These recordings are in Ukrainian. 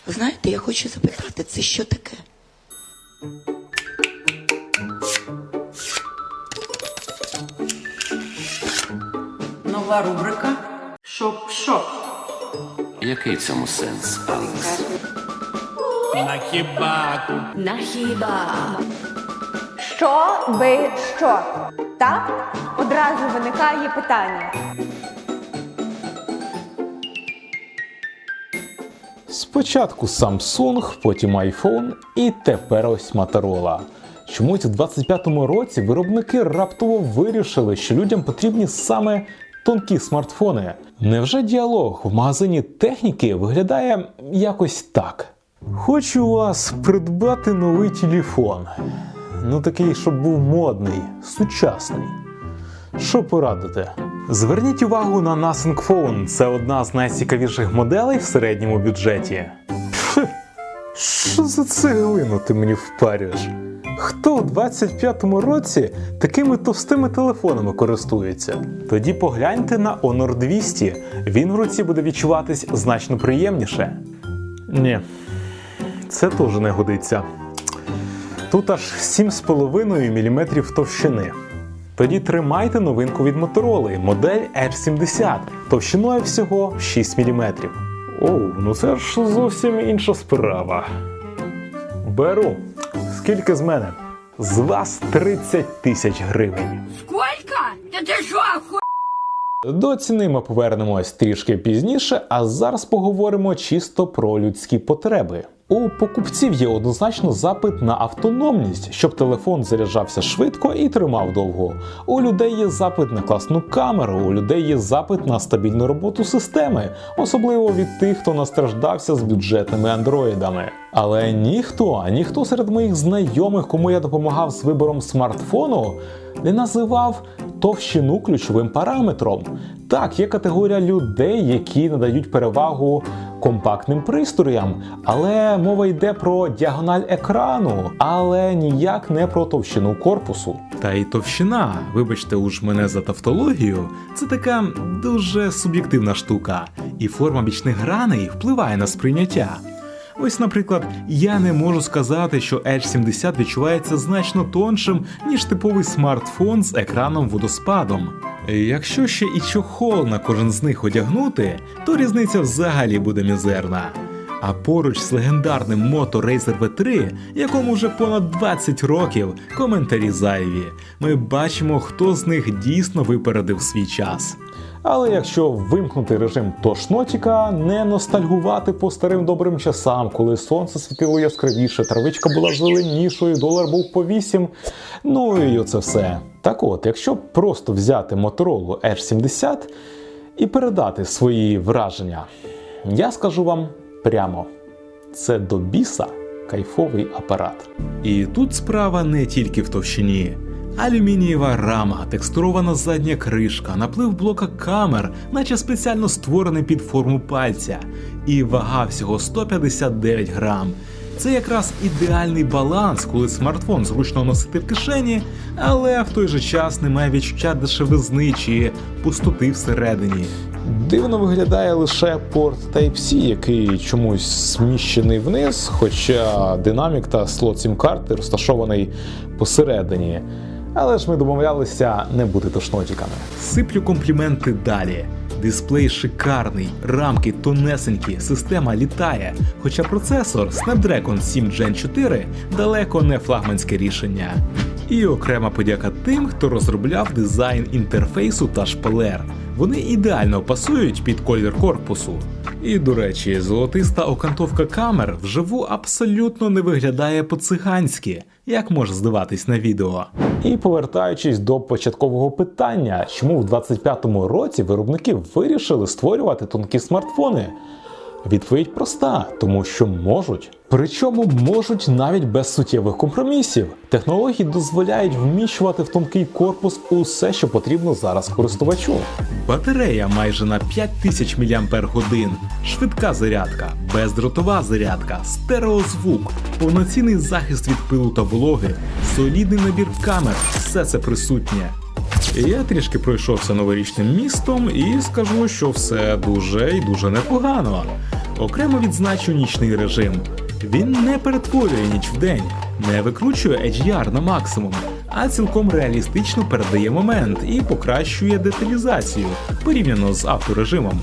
Знаєте, я хочу запитати, це що таке? Нова рубрика «Шоп-шоп». Який в цьому сенс, Аліс? На хіба. Що? Так? Одразу виникає питання. Спочатку Samsung, потім iPhone і тепер ось Motorola. Чомусь у 25-му році виробники раптово вирішили, що людям потрібні саме тонкі смартфони. Невже діалог в магазині техніки виглядає якось так? Хочу у вас придбати новий телефон. Ну такий, щоб був модний, сучасний. Що порадите? Зверніть увагу на Nothing Phone. Це одна з найцікавіших моделей в середньому бюджеті. Що за цеглину ти мені впарюєш? Хто у 25-му році такими товстими телефонами користується? Тоді погляньте на Honor 200. Він в руці буде відчуватись значно приємніше. Ні, це теж не годиться. Тут аж 7,5 мм товщини. Тоді тримайте новинку від Motorola, модель Edge 70, товщиною всього 6 мм. Оу, ну це ж зовсім інша справа. Беру. Скільки з мене? З вас 30 тисяч гривень. Сколько? Та ти що, До ціни ми повернемось трішки пізніше, а зараз поговоримо чисто про людські потреби. У покупців є однозначно запит на автономність, щоб телефон заряджався швидко і тримав довго. У людей є запит на класну камеру, у людей є запит на стабільну роботу системи, особливо від тих, хто настраждався з бюджетними андроїдами. Але ніхто серед моїх знайомих, кому я допомагав з вибором смартфону, не називав товщину ключовим параметром. Так, є категорія людей, які надають перевагу компактним пристроям, але мова йде про діагональ екрану, але ніяк не про товщину корпусу. Та й товщина, вибачте уж мене за тавтологію, це така дуже суб'єктивна штука, і форма бічних граней впливає на сприйняття. Ось, наприклад, я не можу сказати, що Edge 70 відчувається значно тоншим, ніж типовий смартфон з екраном-водоспадом. Якщо ще і чохол на кожен з них одягнути, то різниця взагалі буде мізерна. А поруч з легендарним Moto Razr V3, якому вже понад 20 років, коментарі зайві. Ми бачимо, хто з них дійсно випередив свій час. Але якщо вимкнути режим тошнотіка, не ностальгувати по старим добрим часам, коли сонце світило яскравіше, травичка була зеленішою, долар був по 8, ну і оце все. Так от, якщо просто взяти Motorola Edge 70 і передати свої враження, я скажу вам прямо, це до біса кайфовий апарат. І тут справа не тільки в товщині. Алюмінієва рама, текстурована задня кришка, наплив блока камер, наче спеціально створений під форму пальця. І вага всього 159 грам. Це якраз ідеальний баланс, коли смартфон зручно носити в кишені, але в той же час немає відчуття дешевизни чи пустоти всередині. Дивно виглядає лише порт Type-C, який чомусь зміщений вниз, хоча динамік та слот сім-карти розташований посередині. Але ж ми домовлялися не бути тошнотіками. Сиплю компліменти далі. Дисплей шикарний, рамки тонесенькі, система літає, хоча процесор Snapdragon 7 Gen 4 далеко не флагманське рішення. І окрема подяка тим, хто розробляв дизайн інтерфейсу та шпалер. Вони ідеально пасують під колір корпусу. І, до речі, золотиста окантовка камер вживу абсолютно не виглядає по-циганськи, як може здаватись на відео. І повертаючись до початкового питання, чому в 25-му році виробники вирішили створювати тонкі смартфони? Відповідь проста – тому що можуть. Причому можуть навіть без суттєвих компромісів. Технології дозволяють вміщувати в тонкий корпус усе, що потрібно зараз користувачу. Батарея майже на 5000 мАч, швидка зарядка, бездротова зарядка, стереозвук, повноцінний захист від пилу та вологи, солідний набір камер – все це присутнє. Я трішки пройшовся новорічним містом і скажу, що все дуже і дуже непогано. Окремо відзначу нічний режим. Він не перетворює ніч в день, не викручує HDR на максимум, а цілком реалістично передає момент і покращує деталізацію порівняно з авторежимом.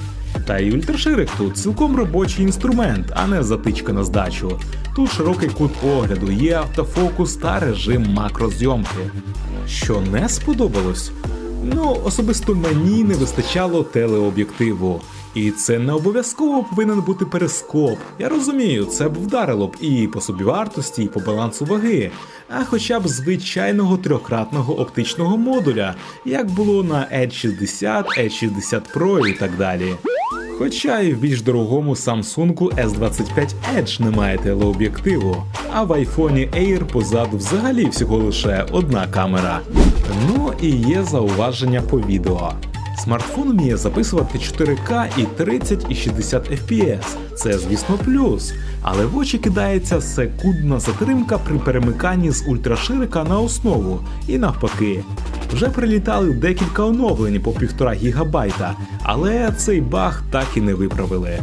Та й ультраширик тут цілком робочий інструмент, а не затичка на здачу. Тут широкий кут огляду, є автофокус та режим макрозйомки. Що не сподобалось? Ну, особисто мені не вистачало телеоб'єктиву. І це не обов'язково повинен бути перископ. Я розумію, це б вдарило б і по собівартості, і по балансу ваги, а хоча б звичайного трьохкратного оптичного модуля, як було на Edge 60, Edge 60 Pro і так далі. Хоча і в більш дорогому Samsung S25 Edge немає телеоб'єктиву, а в iPhone Air позаду взагалі всього лише одна камера. Ну і є зауваження по відео. Смартфон вміє записувати 4К і 30 і 60 FPS. Це, звісно, плюс. Але в очі кидається секундна затримка при перемиканні з ультраширика на основу. І навпаки. Вже прилітали декілька оновлень по 1,5 ГБ, але цей баг так і не виправили.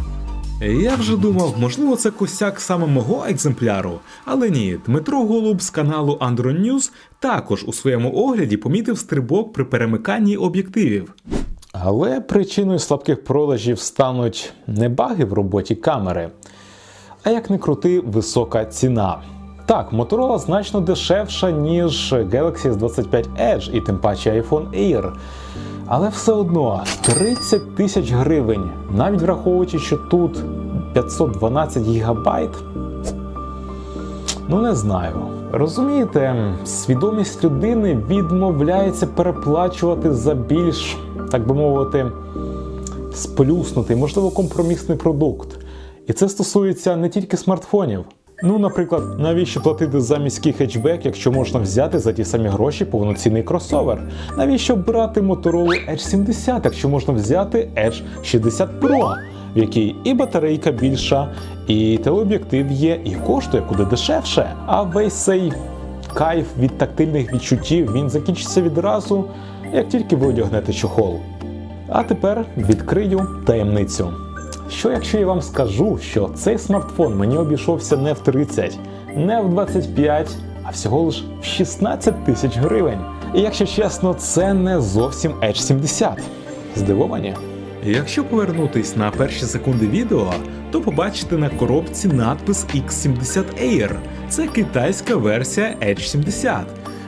Я вже думав, можливо, це косяк саме мого екземпляру, але ні, Дмитро Голуб з каналу Android News також у своєму огляді помітив стрибок при перемиканні об'єктивів. Але причиною слабких продажів стануть не баги в роботі камери, а як не крути, висока ціна. Так, Motorola значно дешевша, ніж Galaxy S25 Edge і тим паче iPhone Air. Але все одно 30 тисяч гривень, навіть враховуючи, що тут 512 гігабайт, ну не знаю. Розумієте, свідомість людини відмовляється переплачувати за більш, так би мовити, сплюснутий, можливо, компромісний продукт. І це стосується не тільки смартфонів. Ну, наприклад, навіщо платити за міський хетчбек, якщо можна взяти за ті самі гроші повноцінний кросовер? Навіщо брати Motorola Edge 70, якщо можна взяти Edge 60 Pro, в якій і батарейка більша, і телеоб'єктив є, і коштує куди дешевше? А весь цей кайф від тактильних відчуттів, він закінчиться відразу, як тільки ви одягнете чохол. А тепер відкрию таємницю. Що якщо я вам скажу, що цей смартфон мені обійшовся не в 30, не в 25, а всього лиш в 16 тисяч гривень? І якщо чесно, це не зовсім Edge 70. Здивовані? Якщо повернутись на перші секунди відео, то побачите на коробці надпис X70 Air. Це китайська версія Edge 70.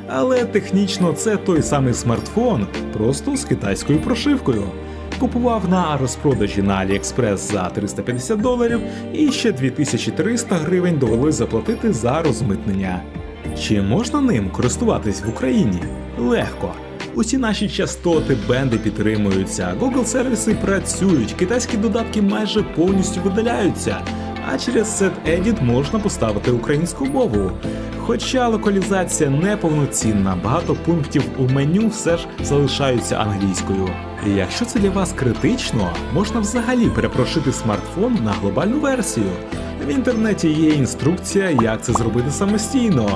Але технічно це той самий смартфон, просто з китайською прошивкою. Купував на розпродажі на AliExpress за $350 і ще 2300 гривень довелось заплатити за розмитнення. Чи можна ним користуватись в Україні? Легко. Усі наші частоти, бенди підтримуються, Google-сервіси працюють, китайські додатки майже повністю видаляються, а через SetEdit можна поставити українську мову. Хоча локалізація неповноцінна, багато пунктів у меню все ж залишаються англійською. І якщо це для вас критично, можна взагалі перепрошити смартфон на глобальну версію. В інтернеті є інструкція, як це зробити самостійно,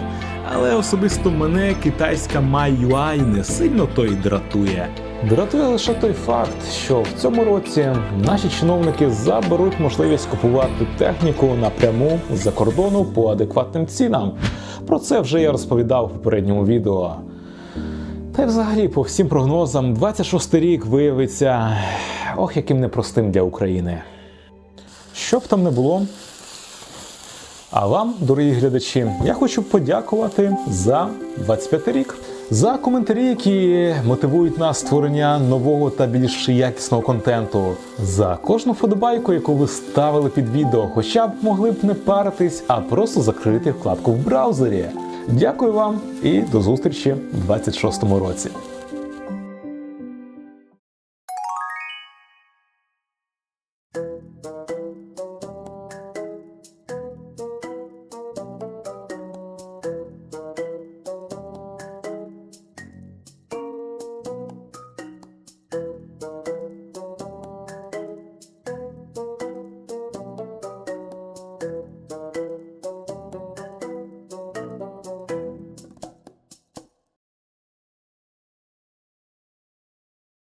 але особисто мене китайська MyUI не сильно то й дратує. Дратує лише той факт, що в цьому році наші чиновники заберуть можливість купувати техніку напряму з-за кордону по адекватним цінам. Про це вже я розповідав у попередньому відео. Та й взагалі, по всім прогнозам, 26-й рік виявиться, ох, яким непростим для України. Що б там не було, а вам, дорогі глядачі, я хочу подякувати за 25-й рік. За коментарі, які мотивують нас створення нового та більш якісного контенту. За кожну вподобайку, яку ви ставили під відео, хоча б могли б не паритись, а просто закрити вкладку в браузері. Дякую вам і до зустрічі в 26-му році.